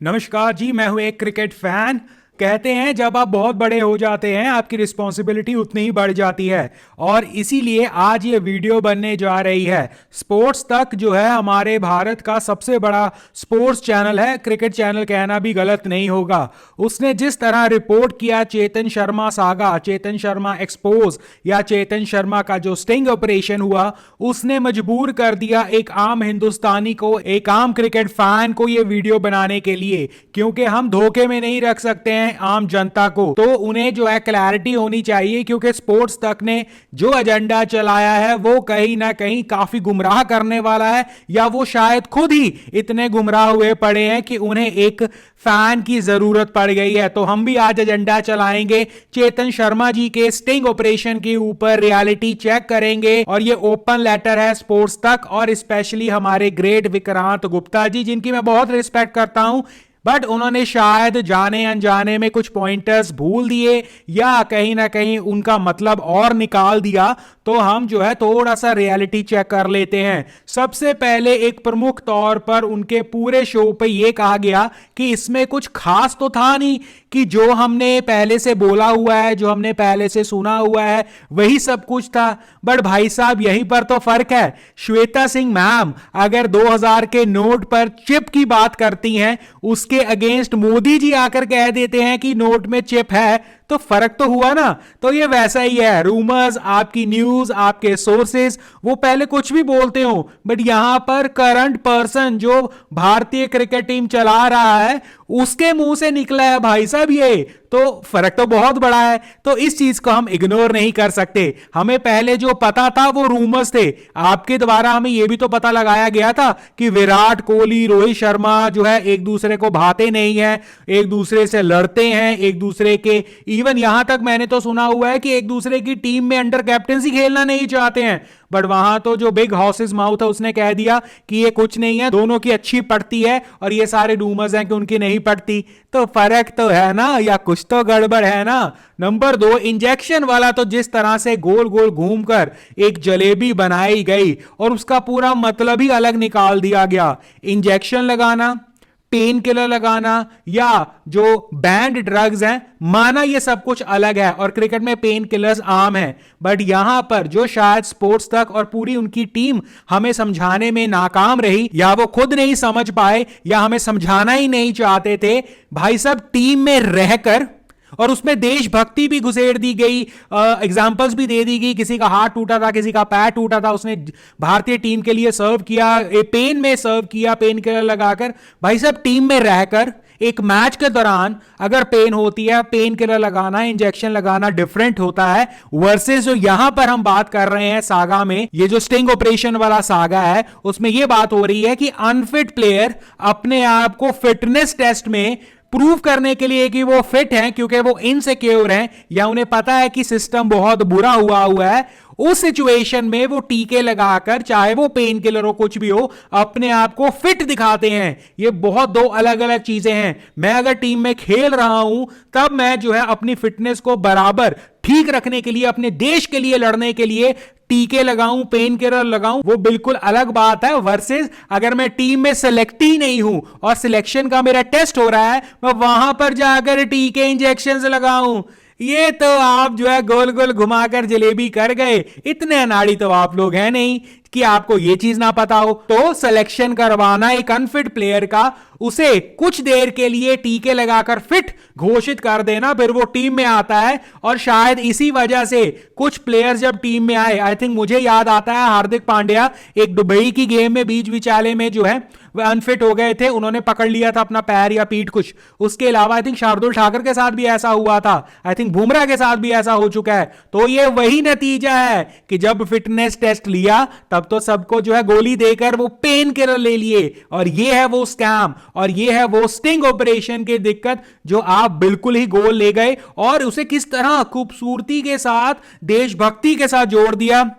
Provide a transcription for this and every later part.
नमस्कार जी, मैं हूं एक क्रिकेट फैन। कहते हैं जब आप बहुत बड़े हो जाते हैं आपकी रिस्पॉन्सिबिलिटी उतनी ही बढ़ जाती है और इसीलिए आज ये वीडियो बनने जा रही है। स्पोर्ट्स तक जो है हमारे भारत का सबसे बड़ा स्पोर्ट्स चैनल है, क्रिकेट चैनल कहना भी गलत नहीं होगा। उसने जिस तरह रिपोर्ट किया चेतन शर्मा सागा, चेतन शर्मा एक्सपोज या चेतन शर्मा का जो स्टिंग ऑपरेशन हुआ, उसने मजबूर कर दिया एक आम हिंदुस्तानी को, एक आम क्रिकेट फैन को ये वीडियो बनाने के लिए, क्योंकि हम धोखे में नहीं रख सकते हैं आम जनता को। तो उन्हें जो है क्लैरिटी होनी चाहिए, क्योंकि स्पोर्ट्स तक ने जो एजेंडा चलाया है वो कहीं ना कहीं काफी गुमराह करने वाला है, या वो शायद खुद ही इतने गुमराह हुए पड़े हैं कि उन्हें एक फैन की जरूरत पड़ गई है। तो हम भी आज एजेंडा चलाएंगे, चेतन शर्मा जी के स्टिंग ऑपरेशन के ऊपर रियलिटी चेक करेंगे और ये ओपन लेटर है स्पोर्ट्स तक और स्पेशली हमारे ग्रेट विक्रांत गुप्ता जी, जिनकी मैं बहुत रिस्पेक्ट करता हूं, बट उन्होंने शायद जाने अनजाने में कुछ पॉइंटर्स भूल दिए या कहीं ना कहीं उनका मतलब और निकाल दिया। तो हम जो है थोड़ा सा रियलिटी चेक कर लेते हैं। सबसे पहले एक प्रमुख तौर पर उनके पूरे शो पे यह कहा गया कि इसमें कुछ खास तो था नहीं, कि जो हमने पहले से बोला हुआ है, जो हमने पहले से सुना हुआ है वही सब कुछ था। बट भाई साहब यहीं पर तो फर्क है। श्वेता सिंह मैम अगर 2000 के नोट पर चिप की बात करती हैं, उसके अगेंस्ट मोदी जी आकर कह देते हैं कि नोट में चिप है, तो फर्क तो हुआ ना। तो ये वैसा ही है, रूमर्स, आपकी न्यूज, आपके सोर्सेस वो पहले कुछ भी बोलते हो, बट यहां पर करंट पर्सन जो भारतीय क्रिकेट टीम चला रहा है उसके मुंह से निकला है भाई साहब ये, तो फर्क तो बहुत बड़ा है। तो इस चीज को हम इग्नोर नहीं कर सकते। हमें पहले जो पता था वो रूमर्स थे, आपके द्वारा हमें यह भी तो पता लगाया गया था कि विराट कोहली, रोहित शर्मा जो है एक दूसरे को भाते नहीं है, एक दूसरे से लड़ते हैं, एक दूसरे के, इवन यहां तक मैंने तो सुना हुआ है कि एक दूसरे की टीम में अंडर कैप्टेंसी खेलना नहीं चाहते हैं। बट वहां तो जो बिग हाउसेस माउथ है उसने कह दिया कि ये कुछ नहीं है, दोनों की अच्छी पड़ती है और ये सारे रूमर्स हैं कि उनकी नहीं पड़ती। तो फर्क तो है ना, या कुछ तो गड़बड़ है ना। नंबर 2, इंजेक्शन वाला तो जिस तरह से गोल गोल घूमकर एक जलेबी बनाई गई और उसका पूरा मतलब ही अलग निकाल दिया गया। इंजेक्शन लगाना, पेन किलर लगाना या जो बैंड ड्रग्स हैं, माना ये सब कुछ अलग है और क्रिकेट में पेन किलर्स आम है, बट यहां पर जो शायद स्पोर्ट्स तक और पूरी उनकी टीम हमें समझाने में नाकाम रही, या वो खुद नहीं समझ पाए या हमें समझाना ही नहीं चाहते थे, भाई साहब टीम में रहकर और उसमें देशभक्ति भी घुसेड़ दी गई, एग्जांपल्स भी दे दी गई। किसी का हाथ टूटा था, किसी का पैर टूटा था, उसने भारतीय टीम के लिए सर्व किया, पेन में सर्व किया, पेन किलर लगाकर। भाई साहब टीम में रहकर एक मैच के दौरान अगर पेन होती है, पेन किलर लगाना, इंजेक्शन लगाना डिफरेंट होता है, वर्सेस जो यहां पर हम बात कर रहे हैं सागा में, ये जो स्टिंग ऑपरेशन वाला सागा है उसमें यह बात हो रही है कि अनफिट प्लेयर अपने आप को फिटनेस टेस्ट में प्रूव करने के लिए कि वो फिट हैं, क्योंकि वो इनसिक्योर हैं या उन्हें पता है कि सिस्टम बहुत बुरा हुआ है, उस सिचुएशन में वो टीके लगाकर, चाहे वो पेन किलर हो कुछ भी हो, अपने आप को फिट दिखाते हैं। ये बहुत दो अलग अलग चीजें हैं। मैं अगर टीम में खेल रहा हूं तब मैं जो है अपनी फिटनेस को बराबर ठीक रखने के लिए, अपने देश के लिए लड़ने के लिए टीके लगाऊं, पेन किलर लगाऊं, वो बिल्कुल अलग बात है। वर्सेस अगर मैं टीम में सेलेक्ट ही नहीं हूं और सिलेक्शन का मेरा टेस्ट हो रहा है, मैं वहां पर जाकर टीके इंजेक्शन लगाऊं, ये तो आप जो है गोल गोल घुमाकर जलेबी कर गए। इतने अनाड़ी तो आप लोग हैं नहीं कि आपको ये चीज ना पता हो। तो सिलेक्शन करवाना एक अनफिट प्लेयर का, उसे कुछ देर के लिए टीके लगाकर फिट घोषित कर देना, फिर वो टीम में आता है। और शायद इसी वजह से कुछ प्लेयर्स जब टीम में आए, आई थिंक मुझे याद आता है हार्दिक पांड्या एक दुबई की गेम में बीच विचाले में जो है वह अनफिट हो गए थे, उन्होंने पकड़ लिया था अपना पैर या पीठ कुछ। उसके अलावा आई थिंक शार्दुल ठाकुर के साथ भी ऐसा हुआ था, आई थिंक बुमराह के साथ भी ऐसा हो चुका है। तो ये वही नतीजा है कि जब फिटनेस टेस्ट लिया तब तो सबको जो है गोली देकर वो पेन किलर ले लिए, और ये है वो स्कैम और ये है वो स्टिंग ऑपरेशन की दिक्कत जो आप बिल्कुल ही गोल ले गए और उसे किस तरह खूबसूरती के साथ, देशभक्ति के साथ जोड़ दिया।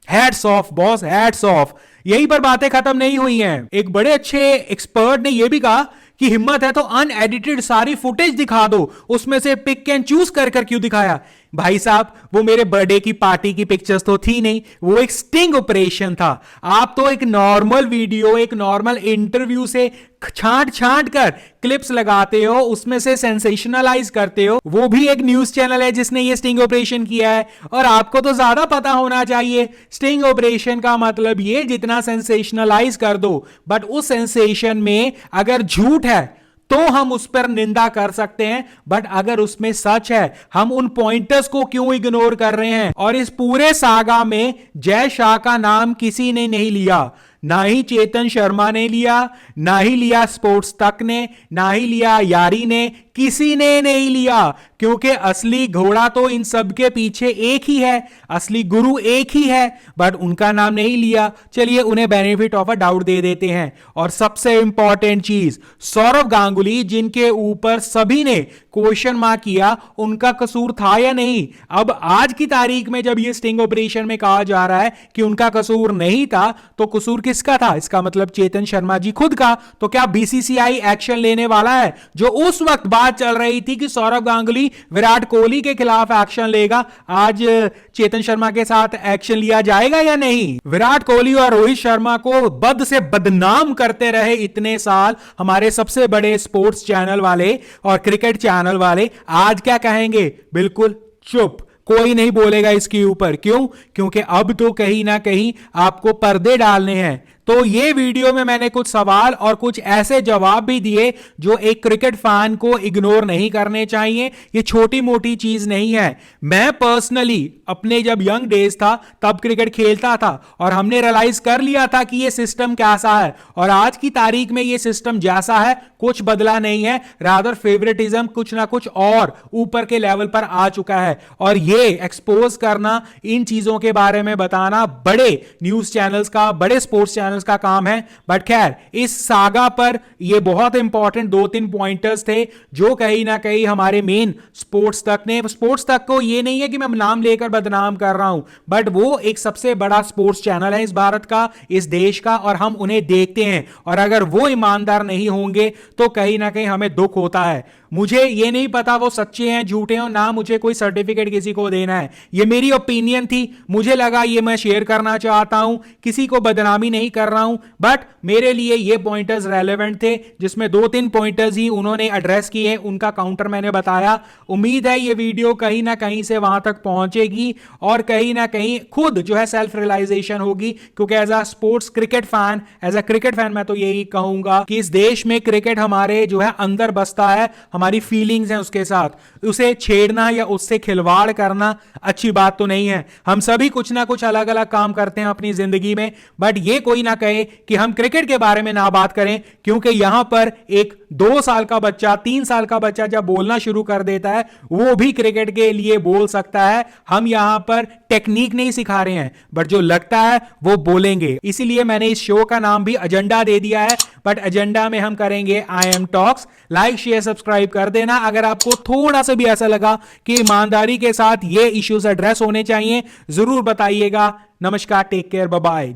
Hats off boss, hats off. यहीं पर बातें खत्म नहीं हुई हैं। एक बड़े अच्छे एक्सपर्ट ने यह भी कहा कि हिम्मत है तो अनएडिटेड सारी फुटेज दिखा दो, उसमें से पिक एंड चूज कर क्यों दिखाया। भाई साहब वो मेरे बर्थडे की पार्टी की पिक्चर्स तो थी नहीं, वो एक स्टिंग ऑपरेशन था। आप तो एक नॉर्मल वीडियो, एक नॉर्मल इंटरव्यू से छांट छांट कर क्लिप्स लगाते हो, उसमें से सेंसेशनलाइज करते हो। वो भी एक न्यूज चैनल है जिसने ये स्टिंग ऑपरेशन किया है, और आपको तो ज्यादा पता होना चाहिए। स्टिंग ऑपरेशन का मतलब ये जितना सेंसेशनलाइज कर दो, बट उस सेंसेशन में अगर झूठ है तो हम उस पर निंदा कर सकते हैं, बट अगर उसमें सच है हम उन पॉइंटर्स को क्यों इग्नोर कर रहे हैं। और इस पूरे सागा में जय शाह का नाम किसी ने नहीं लिया, ना ही चेतन शर्मा ने लिया, ना ही लिया स्पोर्ट्स तक ने, ना ही लिया यारी ने, किसी ने नहीं लिया, क्योंकि असली घोड़ा तो इन सब के पीछे एक ही है, असली गुरु एक ही है, बट उनका नाम नहीं लिया। चलिए उन्हें बेनिफिट ऑफ अ डाउट दे देते हैं। और सबसे इंपॉर्टेंट चीज, सौरव गांगुली जिनके ऊपर सभी ने क्वेश्चन मार्क किया, उनका कसूर था या नहीं। अब आज की तारीख में जब ये स्टिंग ऑपरेशन में कहा जा रहा है कि उनका कसूर नहीं था, तो कसूर किसका था? इसका मतलब चेतन शर्मा जी खुद का। तो क्या बीसीसीआई एक्शन लेने वाला है? जो उस वक्त बात चल रही थी कि सौरव गांगुली विराट कोहली के खिलाफ एक्शन लेगा, आज चेतन शर्मा के साथ एक्शन लिया जाएगा या नहीं? विराट कोहली और रोहित शर्मा को बद से बदनाम करते रहे इतने साल हमारे सबसे बड़े स्पोर्ट्स चैनल वाले और क्रिकेट चैनल वाले, आज क्या कहेंगे? बिल्कुल चुप, कोई नहीं बोलेगा इसके ऊपर। क्यों? क्योंकि अब तो कहीं ना कहीं आपको पर्दे डालने हैं। तो ये वीडियो में मैंने कुछ सवाल और कुछ ऐसे जवाब भी दिए जो एक क्रिकेट फैन को इग्नोर नहीं करने चाहिए। ये छोटी मोटी चीज नहीं है। मैं पर्सनली अपने जब यंग डेज था तब क्रिकेट खेलता था, और हमने रियलाइज कर लिया था कि ये सिस्टम कैसा है, और आज की तारीख में ये सिस्टम जैसा है कुछ बदला नहीं है। रादर फेवरेटिज्म कुछ ना कुछ और ऊपर के लेवल पर आ चुका है, और ये एक्सपोज करना, इन चीजों के बारे में बताना बड़े न्यूज चैनल्स का, बड़े स्पोर्ट्स चैनल्स का काम है। बट खैर, इस सागा पर ये बहुत इंपॉर्टेंट 2-3 पॉइंटर्स थे जो कहीं ना कहीं हमारे मेन स्पोर्ट्स तक ने, स्पोर्ट्स तक को ये नहीं है कि मैं नाम लेकर बदनाम कर रहा हूं, बट वो एक सबसे बड़ा स्पोर्ट्स चैनल है इस भारत का, इस देश का, और हम उन्हें देखते हैं। और अगर वो ईमानदार नहीं होंगे तो कहीं ना कहीं हमें दुख होता है। मुझे ये नहीं पता वो सच्चे हैं झूठे हैं, ना मुझे कोई सर्टिफिकेट किसी को देना है। ये मेरी ओपिनियन थी, मुझे लगा ये मैं शेयर करना चाहता हूं, किसी को बदनामी नहीं कर रहा हूं, बट मेरे लिए ये पॉइंटर्स रेलेवेंट थे, जिसमें 2-3 पॉइंटर्स ही उन्होंने एड्रेस किए, उनका काउंटर मैंने बताया। उम्मीद है ये वीडियो कहीं ना कहीं से वहां तक पहुंचेगी और कहीं ना कहीं खुद जो है सेल्फ रियलाइजेशन होगी, क्योंकि as a sports cricket fan, as a cricket fan मैं तो यही कहूंगा कि इस देश में क्रिकेट हमारे जो है अंदर बसता है, हमारी फीलिंग्स हैं उसके साथ, उसे छेड़ना या उससे खिलवाड़ करना अच्छी बात तो नहीं है। हम सभी कुछ ना कुछ अलग अलग काम करते हैं अपनी जिंदगी में, बट ये कोई ना कहे कि हम क्रिकेट के बारे में ना बात करें, क्योंकि यहां पर एक 2 साल का बच्चा, 3 साल का बच्चा जब बोलना शुरू कर देता है वो भी क्रिकेट के लिए बोल सकता है। हम यहां पर टेक्निक नहीं सिखा रहे हैं, बट जो लगता है वो बोलेंगे। इसीलिए मैंने इस शो का नाम भी एजेंडा दे दिया है, बट एजेंडा में हम करेंगे I am talks. Like share subscribe कर देना। अगर आपको थोड़ा सा भी ऐसा लगा कि ईमानदारी के साथ ये इश्यूज एड्रेस होने चाहिए, जरूर बताइएगा। नमस्कार, टेक केयर, बाय बाय।